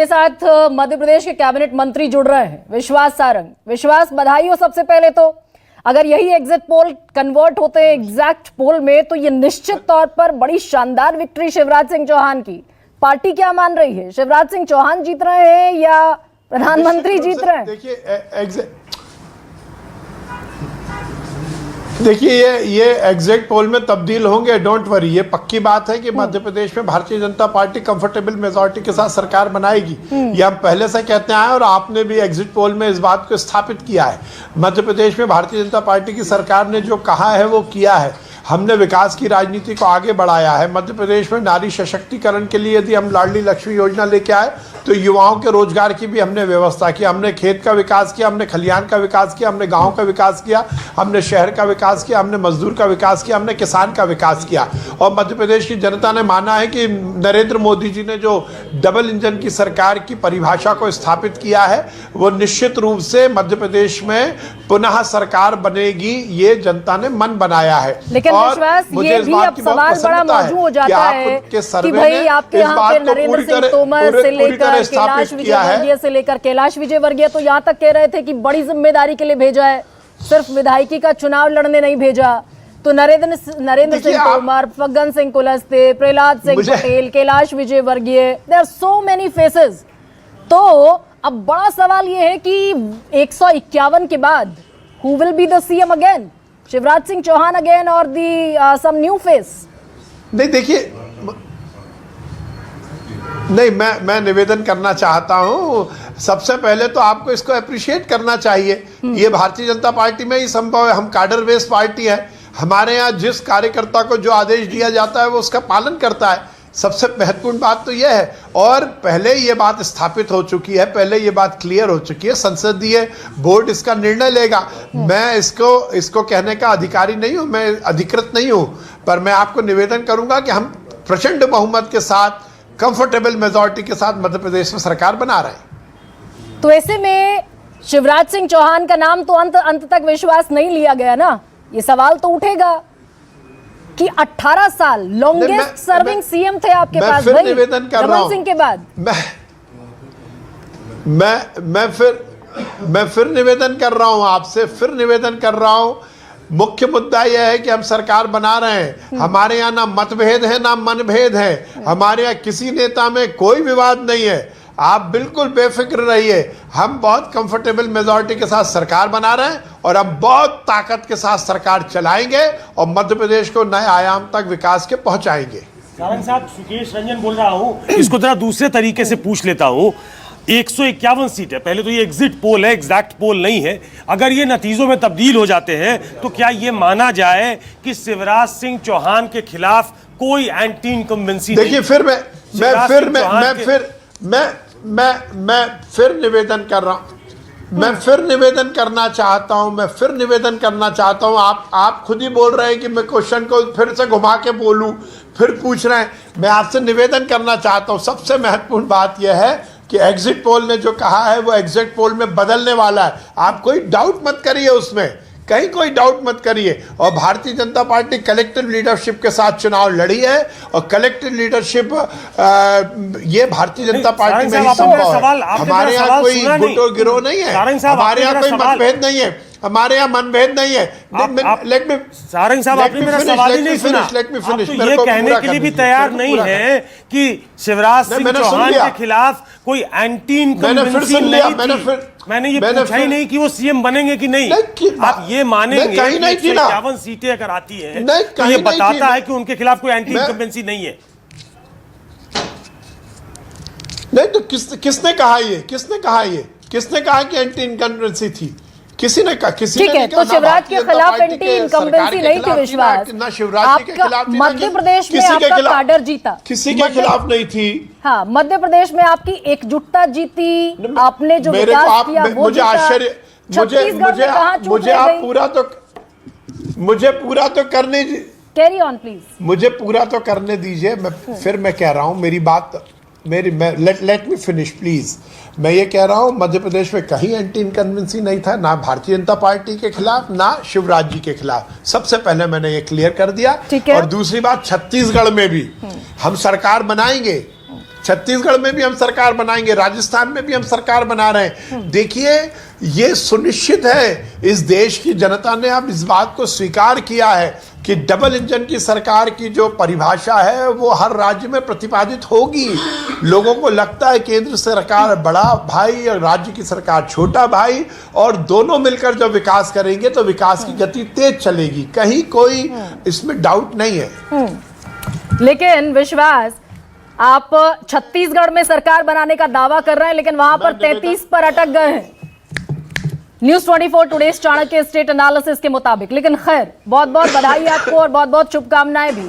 मेरे साथ मध्य प्रदेश के कैबिनेट मंत्री जुड़ रहे हैं, विश्वास सारंग। विश्वास, बधाई हो सबसे पहले तो। अगर यही एग्जिट पोल कन्वर्ट होते हैं एग्जैक्ट पोल में तो ये निश्चित तौर पर बड़ी शानदार विक्ट्री शिवराज सिंह चौहान की। पार्टी क्या मान रही है, शिवराज सिंह चौहान जीत रहे हैं या प्रधानमंत्री जीत रहे हैं? देखिए ये एग्जैक्ट पोल में तब्दील होंगे, डोंट वरी। ये पक्की बात है कि मध्य प्रदेश में Bharatiya Janata party comfortable majority के साथ सरकार बनाएगी। ये हम पहले से कहते आए और आपने भी एग्जिट पोल में इस बात को स्थापित किया है। मध्य प्रदेश में भारतीय जनता पार्टी की सरकार ने जो कहा है वो किया है। हमने विकास की राजनीति को आगे बढ़ाया है। मध्य प्रदेश में नारी सशक्तिकरण के लिए यदि हम लाडली लक्ष्मी योजना लेके आए तो युवाओं के रोजगार की भी हमने व्यवस्था की। हमने खेत का विकास किया, हमने खलिहान का विकास किया, हमने गांव का विकास किया, हमने शहर का विकास किया, हमने मजदूर का विकास किया, हमने किसान का विकास किया। और मध्य प्रदेश की जनता ने माना है कि नरेंद्र मोदी जी ने जो डबल इंजन की सरकार की परिभाषा को स्थापित किया है वो निश्चित रूप से मध्य प्रदेश में पुनः सरकार बनेगी, ये जनता ने मन बनाया है। लेकिन विश्वास, ये भी अब सवाल बड़ा मौजूद हो जाता है कि भाई आपके यहाँ पे नरेंद्र सिंह तोमर से लेकर कैलाश विजयवर्गीय से लेकर कैलाश विजयवर्गीय तो यहाँ तक कह रहे थे कि बड़ी जिम्मेदारी के लिए भेजा है, सिर्फ विधायकी का चुनाव लड़ने नहीं भेजा। तो Narendra Singh Tomar, Faggan Singh Kulaste, Prahlad Singh Patel, Kailash Vijayvargiya, there are so many faces. तो अब बड़ा सवाल ये है कि 151 के बाद who will be the CM again, Shivraj Singh Chouhan again और दी सम न्यू फेस? नहीं, देखिए, नहीं, मैं निवेदन करना चाहता हूं। सबसे पहले तो आपको इसको अप्रिशिएट करना चाहिए। ये भारतीय जनता पार्टी में ही संभव है। हम कार्डर बेस्ड पार्टी है। हमारे यहाँ जिस कार्यकर्ता को जो आदेश दिया जाता है वो उसका पालन करता है। सबसे महत्वपूर्ण बात तो यह है। और पहले ये बात स्थापित हो चुकी है, पहले ये बात क्लियर हो चुकी है। संसदीय बोर्ड इसका निर्णय लेगा। मैं इसको कहने का अधिकारी नहीं हूं, मैं अधिकृत नहीं हूं, पर मैं आपको निवेदन करूंगा कि हम प्रचंड बहुमत के साथ, कंफर्टेबल मेजॉरिटी के साथ मध्य प्रदेश में सरकार बना रहे हैं। तो ऐसे में शिवराज सिंह चौहान का नाम तो अंत तक विश्वास नहीं लिया गया ना। ये सवाल तो उठेगा कि 18 साल लॉन्गेस्ट सर्विंग सीएम थे आपके पास भाई, निवेदन कर रहा हूं सिंह के बाद। मैं फिर निवेदन कर रहा हूं आपसे, फिर निवेदन कर रहा हूं। मुख्य मुद्दा यह है कि हम सरकार बना रहे हैं। हमारे यहाँ ना मतभेद है ना मनभेद है। हमारे यहाँ किसी नेता में कोई विवाद नहीं है। आप बिल्कुल बेफिक्र रहिए। हम बहुत कंफर्टेबल मेजॉरिटी के साथ सरकार बना रहे हैं और हम बहुत ताकत के साथ सरकार चलाएंगे और मध्य प्रदेश को नए आयाम तक विकास के पहुंचाएंगे। सारंग साहब, सुकेश रंजन बोल रहा हूं। इसको जरा दूसरे तरीके से पूछ लेता हूं। 151 सीट है। पहले तो ये एग्जिट पोल है, एग्जैक्ट पोल नहीं है। अगर ये नतीजों में तब्दील हो जाते हैं तो क्या ये माना जाए कि शिवराज सिंह चौहान के खिलाफ कोई एंटी इनकम्बेंसी? देखिए, फिर मैं फिर निवेदन कर रहा हूं। मैं फिर निवेदन करना चाहता हूं। आप खुद ही बोल रहे हैं कि मैं क्वेश्चन को फिर से घुमा के बोलूं, फिर पूछ रहे हैं। मैं आपसे निवेदन करना चाहता हूं। सबसे महत्वपूर्ण बात यह है कि एग्जिट पोल ने जो कहा है वो एग्जिट पोल में बदलने वाला है। आप कोई डाउट मत करिए, उसमें कहीं कोई डाउट मत करिए। और Bharatiya Janata party collective leadership के साथ चुनाव लड़ी है और कलेक्टिव लीडरशिप ये भारतीय जनता पार्टी में ही संभव है। हमारे यहाँ कोई गुटो गिरोह नहीं है, हमारे यहाँ कोई मतभेद नहीं है, हमारे यहाँ मनभेद नहीं है। सारंग साहब, आपने मेरा सवाल ही नहीं सुना। आप तो ये कहने के लिए भी तैयार नहीं है कि शिवराज सिंह चौहान के खिलाफ कोई एंटी इनकम्बेंसी नहीं थी। मैंने ये पूछा ही नहीं कि वो सीएम बनेंगे कि नहीं। आप ये मानेंगे कि 151 सीटें अगर आती है तो ये बताता है कि उनके खिलाफ कोई एंटी इनकम्बेंसी नहीं है। नहीं तो किसने कहा कि एंटी इनकम्बेंसी थी? किसी ने कहा, किसी ने तो शिवराज के खिलाफ एंटी इनकम्बेंसी नहीं थी विश्वास। ना शिवराज के खिलाफ, मध्य प्रदेश में आपका काडर जीता, किसी के खिलाफ नहीं थी। हाँ, मध्य प्रदेश में आपकी एकजुटता जीती, आपने जो विकास किया वो मुझे आश्चर्य, मुझे पूरा तो करने, कैरी ऑन प्लीज, मुझे पूरा तो करने दीजिए। मैं कह रहा हूं, मेरी बात लेट मी फिनिश प्लीज। मैं ये कह रहा हूं, मध्य प्रदेश में कहीं एंटी इनकम्बेंसी नहीं था, ना भारतीय जनता पार्टी के खिलाफ ना शिवराज जी के खिलाफ। सबसे पहले मैंने ये क्लियर कर दिया। और दूसरी बात, छत्तीसगढ़ में भी हम सरकार बनाएंगे। छत्तीसगढ़ में भी हम सरकार बनाएंगे, राजस्थान में भी हम सरकार बना रहे हैं। देखिए, ये सुनिश्चित है, इस देश की जनता ने अब इस बात को स्वीकार किया है कि डबल इंजन की सरकार की जो परिभाषा है वो हर राज्य में प्रतिपादित होगी। लोगों को लगता है केंद्र सरकार बड़ा भाई और राज्य की सरकार छोटा भाई, और दोनों मिलकर जब विकास करेंगे तो विकास की गति तेज चलेगी, कहीं कोई इसमें डाउट नहीं है। लेकिन विश्वास, आप छत्तीसगढ़ में सरकार बनाने का दावा कर रहे हैं, लेकिन वहां पर 33 पर अटक गए हैं news 24 today's Chanakya state analysis के मुताबिक। लेकिन खैर, बहुत बहुत बधाई आपको और बहुत बहुत शुभकामनाएं भी।